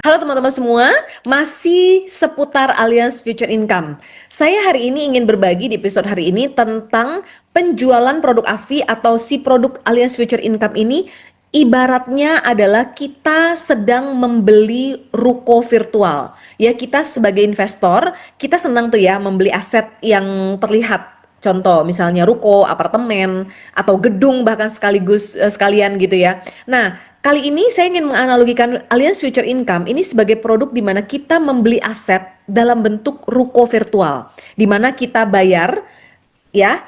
Halo teman-teman semua, masih seputar Allianz Future Income. Saya hari ini ingin berbagi di episode hari ini tentang penjualan produk AFI atau si produk Allianz Future Income ini ibaratnya adalah kita sedang membeli ruko virtual. Ya, kita sebagai investor, kita senang tuh ya membeli aset yang terlihat. Contoh misalnya ruko, apartemen, atau gedung bahkan sekaligus sekalian gitu ya. Nah, kali ini saya ingin menganalogikan Allianz Future Income ini sebagai produk di mana kita membeli aset dalam bentuk ruko virtual, di mana kita bayar ya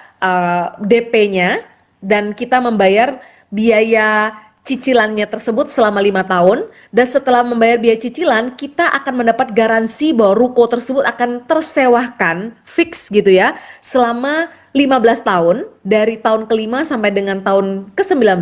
DP-nya dan kita membayar biaya cicilannya tersebut selama 5 tahun, dan setelah membayar biaya cicilan kita akan mendapat garansi bahwa ruko tersebut akan tersewakan fix gitu ya selama 15 tahun, dari tahun ke-5 sampai dengan tahun ke-19,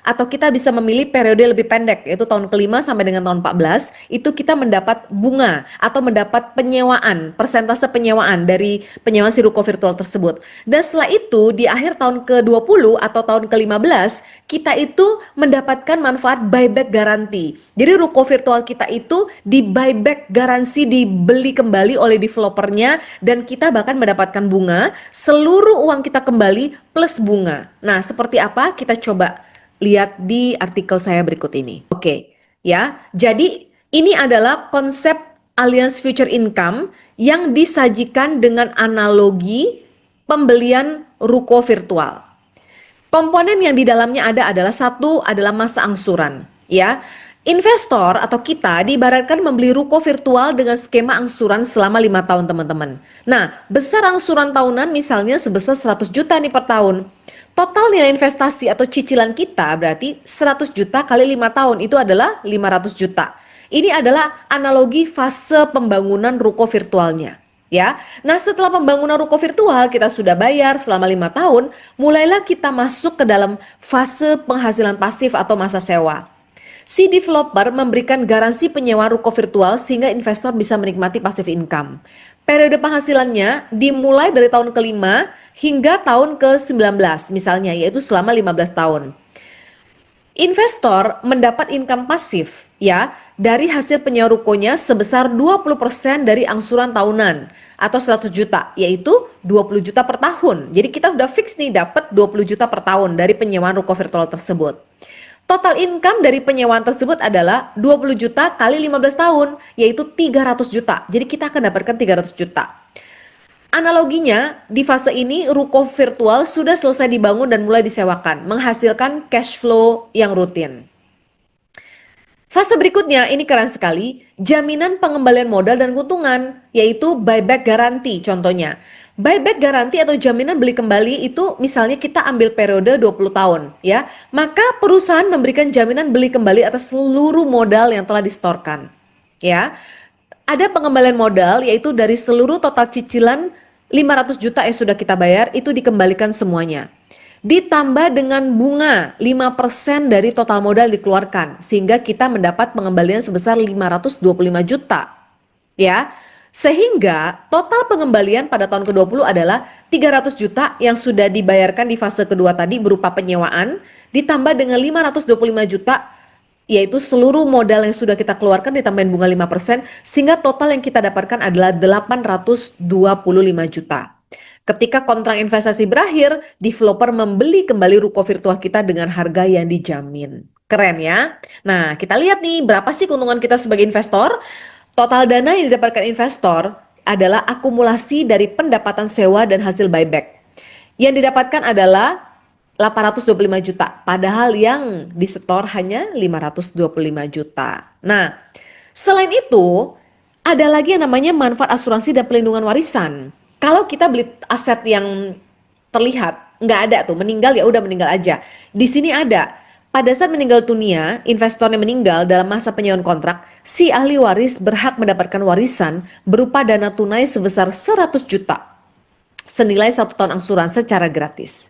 atau kita bisa memilih periode lebih pendek yaitu tahun ke-5 sampai dengan tahun 14. Itu kita mendapat bunga atau mendapat penyewaan, persentase penyewaan dari penyewaan si ruko virtual tersebut. Dan setelah itu di akhir tahun ke-20 atau tahun ke-15 kita itu mendapatkan manfaat buyback garanti. Jadi ruko virtual kita itu di buyback garansi, dibeli kembali oleh developernya, dan kita bahkan mendapatkan bunga seluruh uang kita kembali plus bunga. Nah, seperti apa? Kita coba lihat di artikel saya berikut ini. Oke, ya. Jadi ini adalah konsep Allianz Future Income yang disajikan dengan analogi pembelian ruko virtual. Komponen yang di dalamnya adalah satu adalah masa angsuran, ya. Investor atau kita diibaratkan membeli ruko virtual dengan skema angsuran selama 5 tahun teman-teman. Nah, besar angsuran tahunan misalnya sebesar 100 juta nih per tahun. Total nilai investasi atau cicilan kita berarti 100 juta kali 5 tahun itu adalah 500 juta. Ini adalah analogi fase pembangunan ruko virtualnya. Ya, nah setelah pembangunan ruko virtual kita sudah bayar selama 5 tahun, mulailah kita masuk ke dalam fase penghasilan pasif atau masa sewa. Si developer memberikan garansi penyewaan ruko virtual sehingga investor bisa menikmati passive income. Periode penghasilannya dimulai dari tahun ke-5 hingga tahun ke-19 misalnya, yaitu selama 15 tahun. Investor mendapat income pasif ya dari hasil penyewa rukonya sebesar 20% dari angsuran tahunan atau 100 juta, yaitu 20 juta per tahun. Jadi kita udah fix nih dapat 20 juta per tahun dari penyewaan ruko virtual tersebut. Total income dari penyewaan tersebut adalah 20 juta kali 15 tahun, yaitu 300 juta. Jadi kita akan dapatkan 300 juta. Analoginya, di fase ini ruko virtual sudah selesai dibangun dan mulai disewakan, menghasilkan cash flow yang rutin. Fase berikutnya, ini keren sekali, jaminan pengembalian modal dan keuntungan, yaitu buyback garanti contohnya. Buyback garanti atau jaminan beli kembali itu misalnya kita ambil periode 20 tahun ya, maka perusahaan memberikan jaminan beli kembali atas seluruh modal yang telah disetorkan ya. Ada pengembalian modal yaitu dari seluruh total cicilan 500 juta yang sudah kita bayar itu dikembalikan semuanya. Ditambah dengan bunga 5% dari total modal dikeluarkan sehingga kita mendapat pengembalian sebesar 525 juta. Ya. Sehingga total pengembalian pada tahun ke-20 adalah 300 juta yang sudah dibayarkan di fase kedua tadi berupa penyewaan ditambah dengan 525 juta yaitu seluruh modal yang sudah kita keluarkan ditambahin bunga 5% sehingga total yang kita dapatkan adalah 825 juta. Ketika kontrak investasi berakhir, developer membeli kembali ruko virtual kita dengan harga yang dijamin. Keren ya? Nah, kita lihat nih berapa sih keuntungan kita sebagai investor? Total dana yang didapatkan investor adalah akumulasi dari pendapatan sewa dan hasil buyback. Yang didapatkan adalah 825 juta, padahal yang disetor hanya 525 juta. Nah, selain itu, ada lagi yang namanya manfaat asuransi dan pelindungan warisan. Kalau kita beli aset yang terlihat, nggak ada tuh, meninggal ya udah meninggal aja. Di sini ada. Pada saat meninggal dunia, investornya meninggal dalam masa penyewaan kontrak, si ahli waris berhak mendapatkan warisan berupa dana tunai sebesar 100 juta senilai 1 tahun angsuran secara gratis.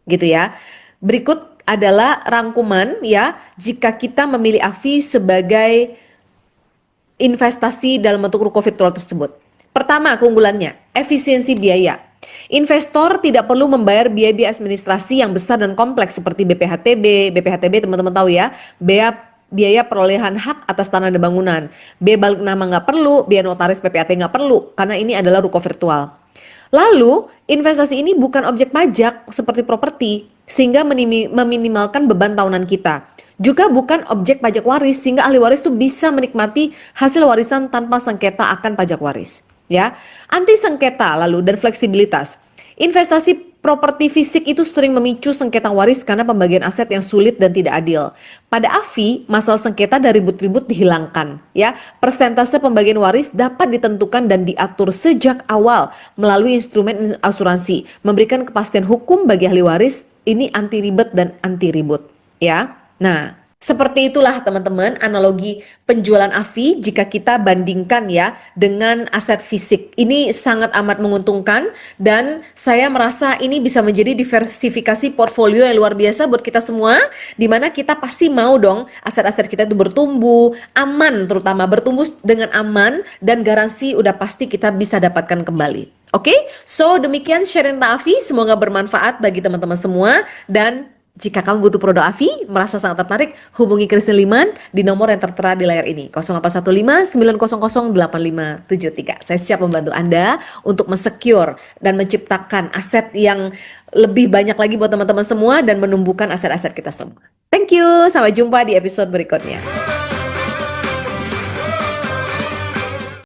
Gitu ya. Berikut adalah rangkuman ya jika kita memilih AFI sebagai investasi dalam bentuk ruko virtual tersebut. Pertama, keunggulannya, efisiensi biaya. Investor tidak perlu membayar biaya-biaya administrasi yang besar dan kompleks seperti BPHTB teman-teman tahu ya, bea biaya perolehan hak atas tanah dan bangunan. Biaya balik nama nggak perlu, biaya notaris PPAT nggak perlu, karena ini adalah ruko virtual. Lalu, investasi ini bukan objek pajak seperti properti, sehingga meminimalkan beban tahunan kita. Juga bukan objek pajak waris, sehingga ahli waris tuh bisa menikmati hasil warisan tanpa sengketa akan pajak waris. Ya, anti sengketa lalu dan fleksibilitas. Investasi properti fisik itu sering memicu sengketa waris karena pembagian aset yang sulit dan tidak adil. Pada AFI, masalah sengketa dan ribut-ribut dihilangkan. Ya, persentase pembagian waris dapat ditentukan dan diatur sejak awal melalui instrumen asuransi, memberikan kepastian hukum bagi ahli waris. Ini anti ribet dan anti ribut. Ya, nah. Seperti itulah teman-teman analogi penjualan AFI jika kita bandingkan ya dengan aset fisik. Ini sangat amat menguntungkan dan saya merasa ini bisa menjadi diversifikasi portfolio yang luar biasa buat kita semua, di mana kita pasti mau dong aset-aset kita itu bertumbuh, aman, terutama bertumbuh dengan aman dan garansi udah pasti kita bisa dapatkan kembali. Oke, so demikian sharing AFI, semoga bermanfaat bagi teman-teman semua. Dan jika kamu butuh produk AFI, merasa sangat tertarik, hubungi Christine Liman di nomor yang tertera di layar ini, 0815 900 8573. Saya siap membantu Anda untuk mensecure dan menciptakan aset yang lebih banyak lagi buat teman-teman semua dan menumbuhkan aset-aset kita semua. Thank you, sampai jumpa di episode berikutnya.